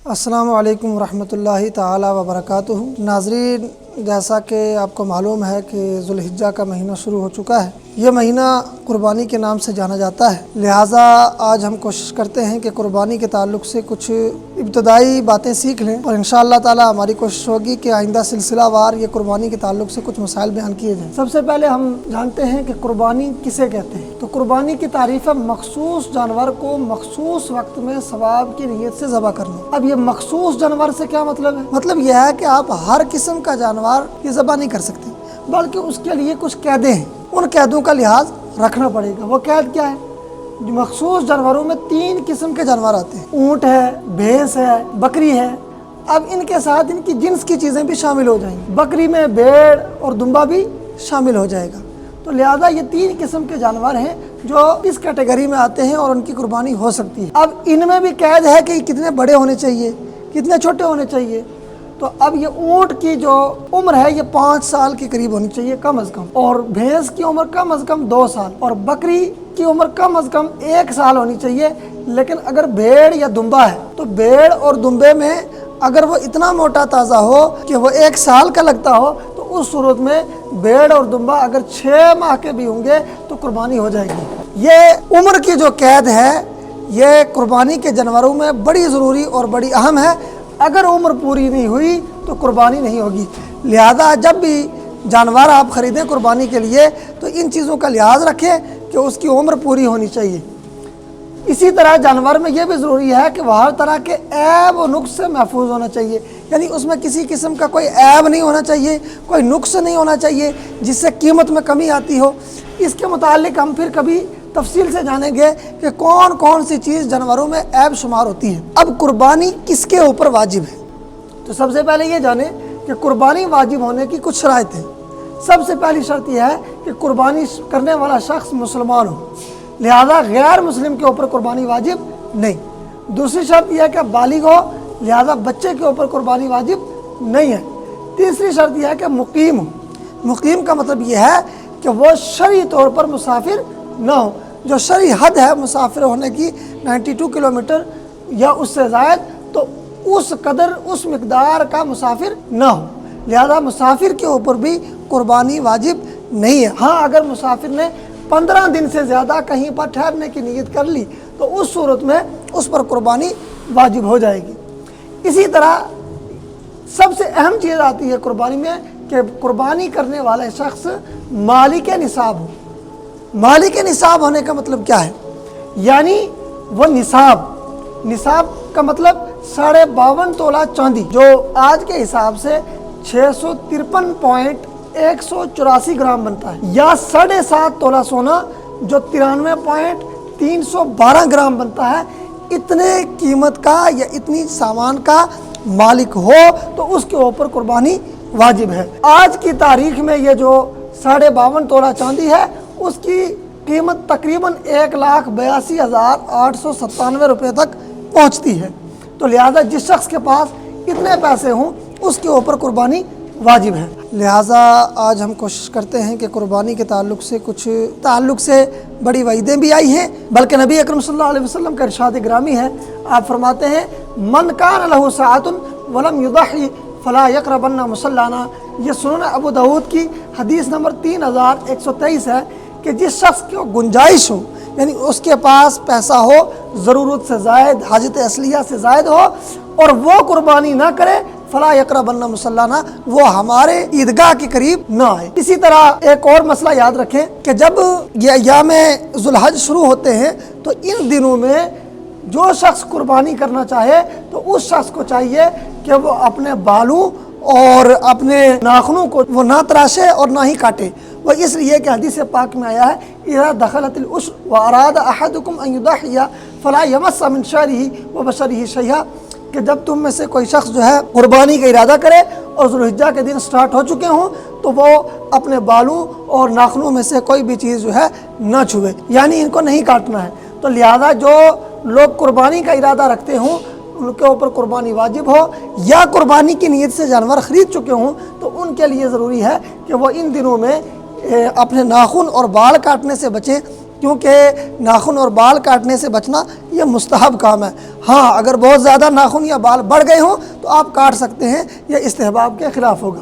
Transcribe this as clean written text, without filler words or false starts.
السلام علیکم ورحمۃ اللہ تعالی وبرکاتہ۔ ناظرین، جیسا کہ آپ کو معلوم ہے کہ ذوالحجہ کا مہینہ شروع ہو چکا ہے۔ یہ مہینہ قربانی کے نام سے جانا جاتا ہے، لہٰذا آج ہم کوشش کرتے ہیں کہ قربانی کے تعلق سے کچھ ابتدائی باتیں سیکھ لیں، اور انشاءاللہ تعالی ہماری کوشش ہوگی کہ آئندہ سلسلہ وار یہ قربانی کے تعلق سے کچھ مسائل بیان کیے جائیں۔ سب سے پہلے ہم جانتے ہیں کہ قربانی کسے کہتے ہیں۔ تو قربانی کی تعریف ہے مخصوص جانور کو مخصوص وقت میں ثواب کی نیت سے ذبح کرنا۔ اب یہ مخصوص جانور سے کیا مطلب ہے؟ مطلب یہ ہے کہ آپ ہر قسم کا جانور یہ ذبح نہیں کر سکتے، بلکہ اس کے لیے کچھ قیدیں ہیں، ان قیدوں کا لحاظ رکھنا پڑے گا۔ وہ قید کیا ہے؟ مخصوص جانوروں میں 3 قسم کے جانور آتے ہیں، اونٹ ہے، بھینس ہے، بکری ہے۔ اب ان کے ساتھ ان کی جنس کی چیزیں بھی شامل ہو جائیں گی، بکری میں بھیڑ اور دمبا بھی شامل ہو جائے گا۔ تو لہذا یہ 3 قسم کے جانور ہیں جو اس کیٹیگری میں آتے ہیں اور ان کی قربانی ہو سکتی ہے۔ اب ان میں بھی قید ہے کہ یہ کتنے بڑے ہونے چاہیے، کتنے چھوٹے ہونے چاہیے۔ تو اب یہ اونٹ کی جو عمر ہے یہ 5 سال کے قریب ہونی چاہیے کم از کم، اور بھینس کی عمر کم از کم 2 سال، اور بکری کی عمر کم از کم 1 سال ہونی چاہیے۔ لیکن اگر بھیڑ یا دمبا ہے تو بھیڑ اور دمبے میں اگر وہ اتنا موٹا تازہ ہو کہ وہ 1 سال کا لگتا ہو تو اس صورت میں بھیڑ اور دمبا اگر 6 ماہ کے بھی ہوں گے تو قربانی ہو جائے گی۔ یہ عمر کی جو قید ہے یہ قربانی کے جانوروں میں بڑی ضروری اور بڑی اہم ہے۔ اگر عمر پوری نہیں ہوئی تو قربانی نہیں ہوگی۔ لہذا جب بھی جانور آپ خریدیں قربانی کے لیے تو ان چیزوں کا لحاظ رکھیں کہ اس کی عمر پوری ہونی چاہیے۔ اسی طرح جانور میں یہ بھی ضروری ہے کہ وہ ہر طرح کے عیب و نقص سے محفوظ ہونا چاہیے، یعنی اس میں کسی قسم کا کوئی عیب نہیں ہونا چاہیے، کوئی نقص نہیں ہونا چاہیے جس سے قیمت میں کمی آتی ہو۔ اس کے متعلق ہم پھر کبھی تفصیل سے جانیں گے کہ کون کون سی چیز جانوروں میں عیب شمار ہوتی ہے۔ اب قربانی کس کے اوپر واجب ہے؟ تو سب سے پہلے یہ جانیں کہ قربانی واجب ہونے کی کچھ شرائط ہیں۔ سب سے پہلی شرط یہ ہے کہ قربانی کرنے والا شخص مسلمان ہو، لہذا غیر مسلم کے اوپر قربانی واجب نہیں۔ دوسری شرط یہ ہے کہ بالغ ہو، لہذا بچے کے اوپر قربانی واجب نہیں ہے۔ تیسری شرط یہ ہے کہ مقیم ہو۔ مقیم کا مطلب یہ ہے کہ وہ شرعی طور پر مسافر نہ ہو، جو شرعی حد ہے مسافر ہونے کی 92 کلومیٹر یا اس سے زائد، تو اس قدر اس مقدار کا مسافر نہ ہو، لہذا مسافر کے اوپر بھی قربانی واجب نہیں ہے۔ ہاں اگر مسافر نے 15 دن سے زیادہ کہیں پر ٹھہرنے کی نیت کر لی تو اس صورت میں اس پر قربانی واجب ہو جائے گی۔ اسی طرح سب سے اہم چیز آتی ہے قربانی میں کہ قربانی کرنے والا شخص مالک نصاب ہو۔ مالک نصاب ہونے کا مطلب کیا ہے؟ یعنی وہ نصاب کا مطلب 52.5 تولہ چاندی، جو آج کے حساب سے 653.184 گرام بنتا ہے، یا 7.5 تولہ سونا جو 93.312 گرام بنتا ہے۔ اتنے قیمت کا یا اتنی سامان کا مالک ہو تو اس کے اوپر قربانی واجب ہے۔ آج کی تاریخ میں یہ جو 52.5 تولہ چاندی ہے اس کی قیمت تقریباً 1,82,897 روپے تک پہنچتی ہے۔ تو لہذا جس شخص کے پاس اتنے پیسے ہوں اس کے اوپر قربانی واجب ہے۔ لہذا آج ہم کوشش کرتے ہیں کہ قربانی کے تعلق سے بڑی وعیدیں بھی آئی ہیں، بلکہ نبی اکرم صلی اللہ علیہ وسلم کا ارشاد گرامی ہے، آپ فرماتے ہیں من کان لہ ساعۃ ولم یضحی فلا یقربن مصلانا۔ یہ سنن ابو داؤد کی حدیث نمبر 3123 ہے کہ جس شخص کو گنجائش ہو، یعنی اس کے پاس پیسہ ہو ضرورت سے زائد، حاجت اصلیہ سے زائد ہو، اور وہ قربانی نہ کرے، فلا یقربن مصلانا، وہ ہمارے عیدگاہ کے قریب نہ آئے۔ اسی طرح ایک اور مسئلہ یاد رکھیں کہ جب یہ ایام ذوالحج شروع ہوتے ہیں تو ان دنوں میں جو شخص قربانی کرنا چاہے تو اس شخص کو چاہیے کہ وہ اپنے بالوں اور اپنے ناخنوں کو وہ نہ تراشے اور نہ ہی کاٹے۔ وہ اس لیے کہ حدیث پاک میں آیا ہے اذا دخلت العشر واراد احدکم ان یضحی فلا یمس من شعرہ وبشرہ شیئا، کہ جب تم میں سے کوئی شخص جو ہے قربانی کا ارادہ کرے اور ذوالحجہ کے دن سٹارٹ ہو چکے ہوں تو وہ اپنے بالوں اور ناخنوں میں سے کوئی بھی چیز جو ہے نہ چھوئے، یعنی ان کو نہیں کاٹنا ہے۔ تو لہذا جو لوگ قربانی کا ارادہ رکھتے ہوں ان کے اوپر قربانی واجب ہو، یا قربانی کی نیت سے جانور خرید چکے ہوں تو ان کے لیے ضروری ہے کہ وہ ان دنوں میں اپنے ناخن اور بال کاٹنے سے بچیں، کیونکہ ناخن اور بال کاٹنے سے بچنا یہ مستحب کام ہے۔ ہاں اگر بہت زیادہ ناخن یا بال بڑھ گئے ہوں تو آپ کاٹ سکتے ہیں، یہ استحباب کے خلاف ہوگا۔